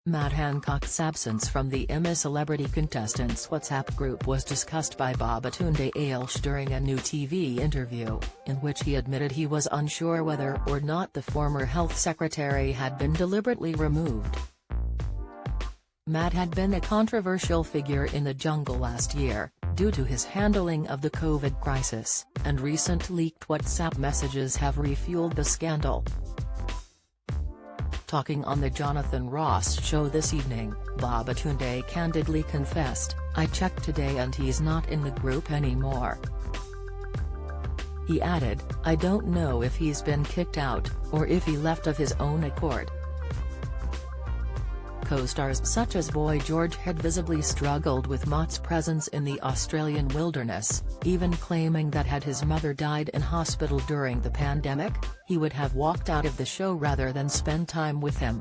Matt Hancock's absence from the I'm a Celebrity contestants WhatsApp group was discussed by Babatunde during a new TV interview, in which he admitted he was unsure whether or not the former health secretary had been deliberately removed. Matt had been a controversial figure in the jungle last year, due to his handling of the COVID crisis, and recent leaked WhatsApp messages have refueled the scandal. Talking on the Jonathan Ross show this evening, Babatunde candidly confessed, "I checked today and he's not in the group anymore." He added, "I don't know if he's been kicked out, or if he left of his own accord." Co-stars such as Boy George had visibly struggled with Matt's presence in the Australian wilderness, even claiming that had his mother died in hospital during the pandemic, he would have walked out of the show rather than spend time with him.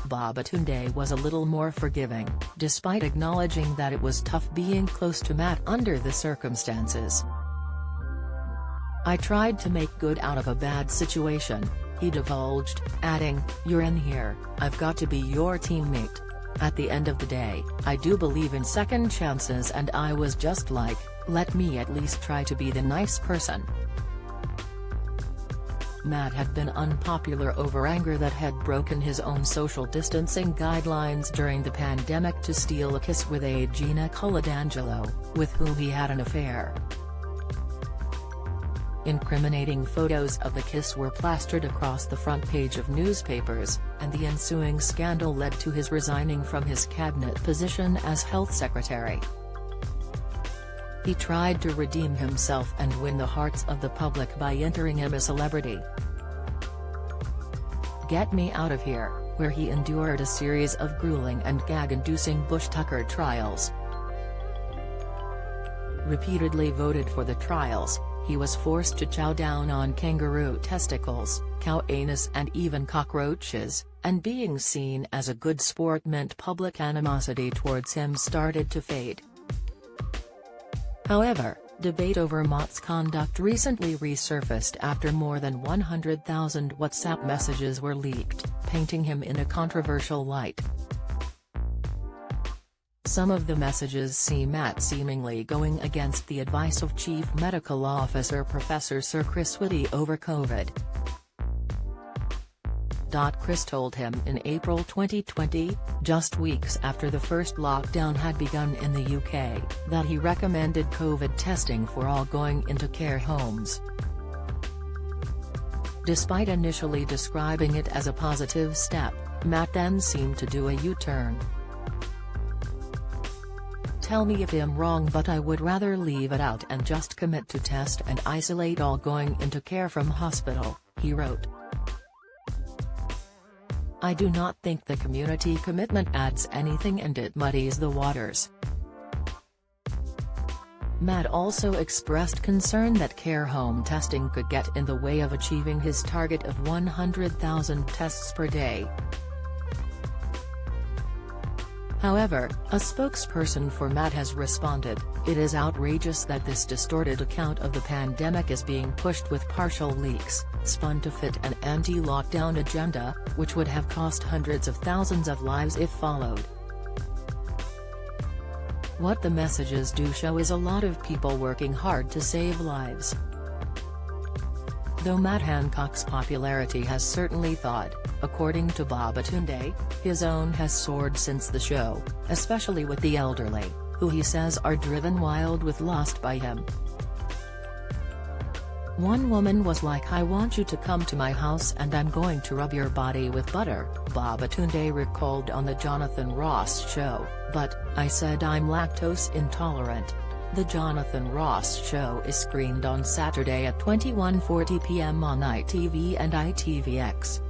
Babatunde was a little more forgiving, despite acknowledging that it was tough being close to Matt under the circumstances. "I tried to make good out of a bad situation," he divulged, adding, "You're in here, I've got to be your teammate. At the end of the day, I do believe in second chances and I was just like, let me at least try to be the nice person." Matt had been unpopular over anger that had broken his own social distancing guidelines during the pandemic to steal a kiss with Gina Coladangelo, with whom he had an affair. Incriminating photos of the kiss were plastered across the front page of newspapers, and the ensuing scandal led to his resigning from his cabinet position as health secretary. He tried to redeem himself and win the hearts of the public by entering I'm a Celebrity. Get Me Out of Here, where he endured a series of grueling and gag-inducing Bush-Tucker trials. Repeatedly voted for the trials, he was forced to chow down on kangaroo testicles, cow anus and even cockroaches, and being seen as a good sport meant public animosity towards him started to fade. However, debate over Matt's conduct recently resurfaced after more than 100,000 WhatsApp messages were leaked, painting him in a controversial light. Some of the messages see Matt seemingly going against the advice of Chief Medical Officer Professor Sir Chris Whitty over COVID. Chris told him in April 2020, just weeks after the first lockdown had begun in the UK, that he recommended COVID testing for all going into care homes. Despite initially describing it as a positive step, Matt then seemed to do a U-turn. "Tell me if I'm wrong, but I would rather leave it out and just commit to test and isolate all going into care from hospital," he wrote. "I do not think the community commitment adds anything and it muddies the waters." Matt also expressed concern that care home testing could get in the way of achieving his target of 100,000 tests per day. However, a spokesperson for Matt has responded, "It is outrageous that this distorted account of the pandemic is being pushed with partial leaks, spun to fit an anti-lockdown agenda, which would have cost hundreds of thousands of lives if followed. What the messages do show is a lot of people working hard to save lives." Though Matt Hancock's popularity has certainly thawed, according to Babatunde, his own has soared since the show, especially with the elderly, who he says are driven wild with lust by him. "One woman was like, 'I want you to come to my house and I'm going to rub your body with butter,'" Babatunde recalled on the Jonathan Ross show, "but, I said I'm lactose intolerant." The Jonathan Ross show is screened on Saturday at 21:40 p.m. on ITV and ITVX.